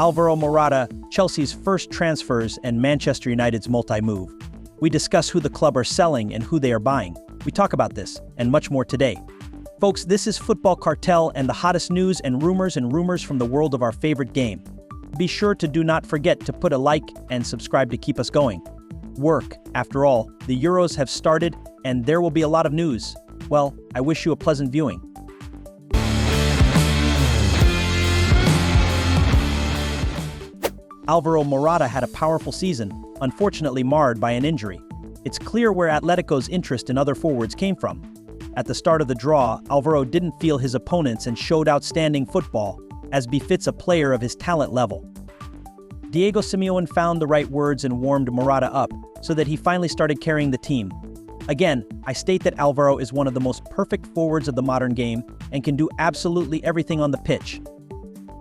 Alvaro Morata, Chelsea's first transfers, and Manchester United's multi-move. We discuss who the club are selling and who they are buying. We talk about this and much more today. Folks, this is Football Cartel and the hottest news and rumors from the world of our favorite game. Be sure to do not forget to put a like and subscribe to keep us going. Work, after all, the Euros have started and there will be a lot of news. Well, I wish you a pleasant viewing. Alvaro Morata had a powerful season, unfortunately marred by an injury. It's clear where Atletico's interest in other forwards came from. At the start of the draw, Alvaro didn't feel his opponents and showed outstanding football, as befits a player of his talent level. Diego Simeone found the right words and warmed Morata up, so that he finally started carrying the team. Again, I state that Alvaro is one of the most perfect forwards of the modern game and can do absolutely everything on the pitch.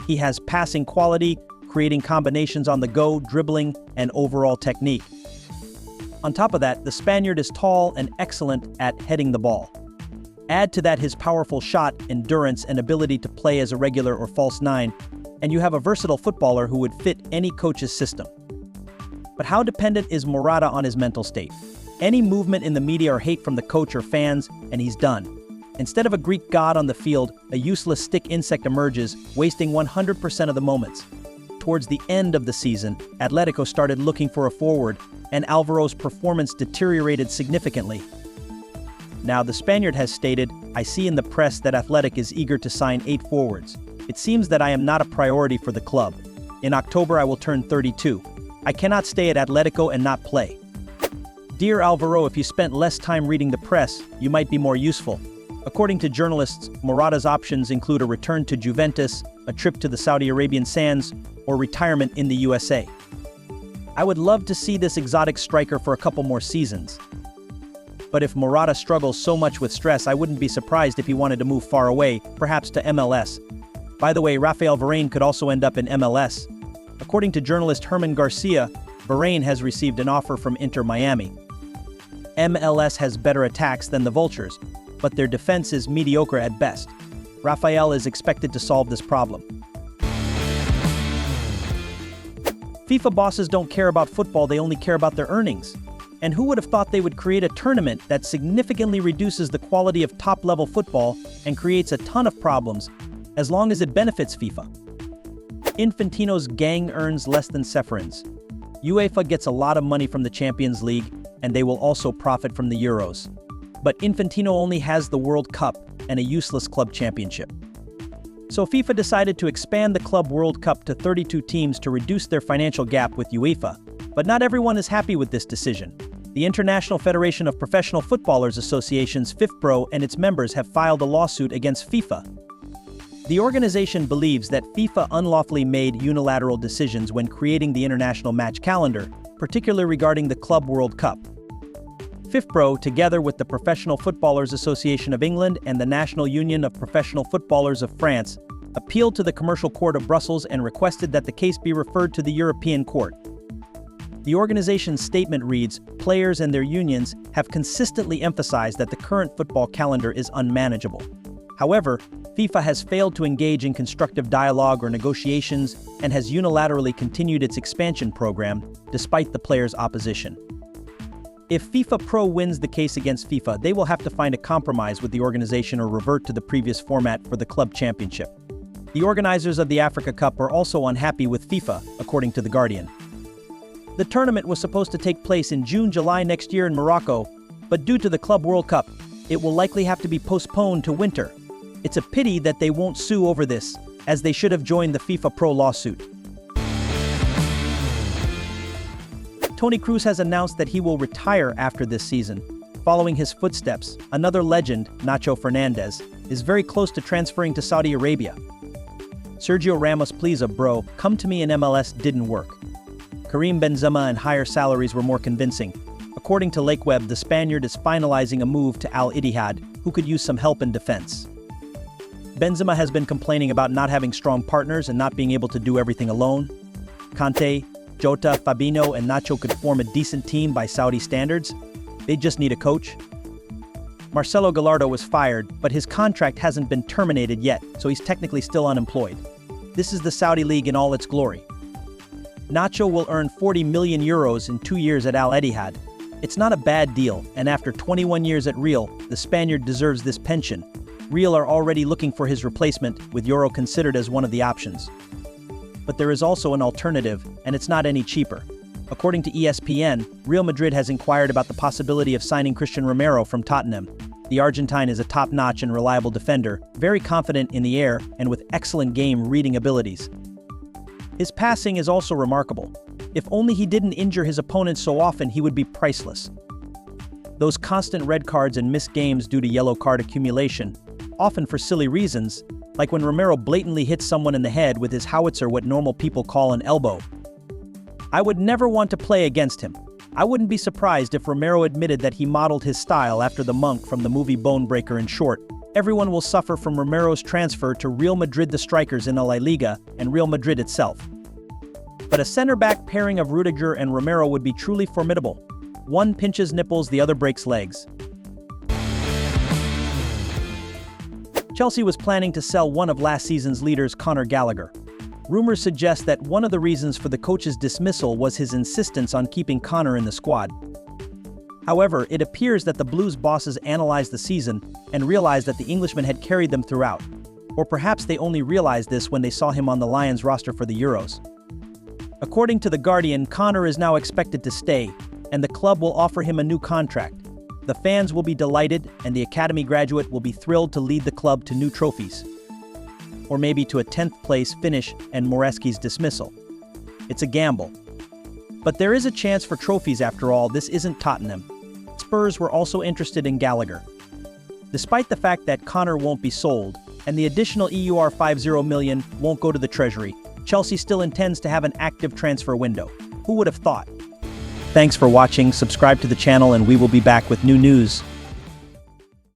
He has passing quality, creating combinations on the go, dribbling, and overall technique. On top of that, the Spaniard is tall and excellent at heading the ball. Add to that his powerful shot, endurance, and ability to play as a regular or false nine, and you have a versatile footballer who would fit any coach's system. But how dependent is Morata on his mental state? Any movement in the media or hate from the coach or fans, and he's done. Instead of a Greek god on the field, a useless stick insect emerges, wasting 100% of the moments. Towards the end of the season, Atletico started looking for a forward, and Alvaro's performance deteriorated significantly. Now, the Spaniard has stated, "I see in the press that Athletic is eager to sign 8 forwards. It seems that I am not a priority for the club. In October, I will turn 32. I cannot stay at Atletico and not play." Dear Alvaro, if you spent less time reading the press, you might be more useful. According to journalists, Morata's options include a return to Juventus, a trip to the Saudi Arabian sands, or retirement in the USA. I would love to see this exotic striker for a couple more seasons. But if Morata struggles so much with stress, I wouldn't be surprised if he wanted to move far away, perhaps to MLS. By the way, Rafael Varane could also end up in MLS. According to journalist Herman Garcia, Varane has received an offer from Inter Miami. MLS has better attacks than the Vultures, but their defense is mediocre at best. Rafael is expected to solve this problem. FIFA bosses don't care about football, they only care about their earnings. And who would have thought they would create a tournament that significantly reduces the quality of top-level football and creates a ton of problems, as long as it benefits FIFA? Infantino's gang earns less than Ceferin's. UEFA gets a lot of money from the Champions League, and they will also profit from the Euros. But Infantino only has the World Cup and a useless club championship. So FIFA decided to expand the Club World Cup to 32 teams to reduce their financial gap with UEFA. But not everyone is happy with this decision. The International Federation of Professional Footballers Associations, FIFPro, and its members have filed a lawsuit against FIFA. The organization believes that FIFA unlawfully made unilateral decisions when creating the international match calendar, particularly regarding the Club World Cup. FIFPro, together with the Professional Footballers Association of England and the National Union of Professional Footballers of France, appealed to the Commercial Court of Brussels and requested that the case be referred to the European Court. The organization's statement reads, "Players and their unions have consistently emphasized that the current football calendar is unmanageable. However, FIFA has failed to engage in constructive dialogue or negotiations and has unilaterally continued its expansion program, despite the players' opposition." If FIFA Pro wins the case against FIFA, they will have to find a compromise with the organization or revert to the previous format for the club championship. The organizers of the Africa Cup are also unhappy with FIFA, according to The Guardian. The tournament was supposed to take place in June-July next year in Morocco, but due to the Club World Cup, it will likely have to be postponed to winter. It's a pity that they won't sue over this, as they should have joined the FIFA Pro lawsuit. Toni Kroos has announced that he will retire after this season. Following his footsteps, another legend, Nacho Fernandez, is very close to transferring to Saudi Arabia. Sergio Ramos, please, bro, come to me in MLS didn't work. Karim Benzema and higher salaries were more convincing. According to LakeWeb, the Spaniard is finalizing a move to Al Ittihad, who could use some help in defense. Benzema has been complaining about not having strong partners and not being able to do everything alone. Kanté, Jota, Fabinho, and Nacho could form a decent team by Saudi standards. They just need a coach. Marcelo Gallardo was fired, but his contract hasn't been terminated yet, so he's technically still unemployed. This is the Saudi League in all its glory. Nacho will earn €40 million in 2 years at Al Ittihad. It's not a bad deal, and after 21 years at Real, the Spaniard deserves this pension. Real are already looking for his replacement, with Euro considered as one of the options. But there is also an alternative, and it's not any cheaper. According to ESPN, Real Madrid has inquired about the possibility of signing Christian Romero from Tottenham. The Argentine is a top-notch and reliable defender, very confident in the air and with excellent game-reading abilities. His passing is also remarkable. If only he didn't injure his opponents so often, he would be priceless. Those constant red cards and missed games due to yellow card accumulation, often for silly reasons, like when Romero blatantly hits someone in the head with his howitzer, what normal people call an elbow. I would never want to play against him. I wouldn't be surprised if Romero admitted that he modeled his style after the monk from the movie Bone Breaker. In short, everyone will suffer from Romero's transfer to Real Madrid, the strikers in La Liga, and Real Madrid itself. But a center-back pairing of Rudiger and Romero would be truly formidable. One pinches nipples, the other breaks legs. Chelsea was planning to sell one of last season's leaders, Conor Gallagher. Rumors suggest that one of the reasons for the coach's dismissal was his insistence on keeping Conor in the squad. However, it appears that the Blues bosses analyzed the season and realized that the Englishman had carried them throughout. Or perhaps they only realized this when they saw him on the Lions roster for the Euros. According to The Guardian, Conor is now expected to stay, and the club will offer him a new contract. The fans will be delighted, and the academy graduate will be thrilled to lead the club to new trophies. Or maybe to a 10th place finish and Moreski's dismissal. It's a gamble. But there is a chance for trophies after all. This isn't Tottenham. Spurs were also interested in Gallagher. Despite the fact that Conor won't be sold, and the additional €50 million won't go to the treasury, Chelsea still intends to have an active transfer window. Who would have thought? Thanks for watching, subscribe to the channel, and we will be back with new news.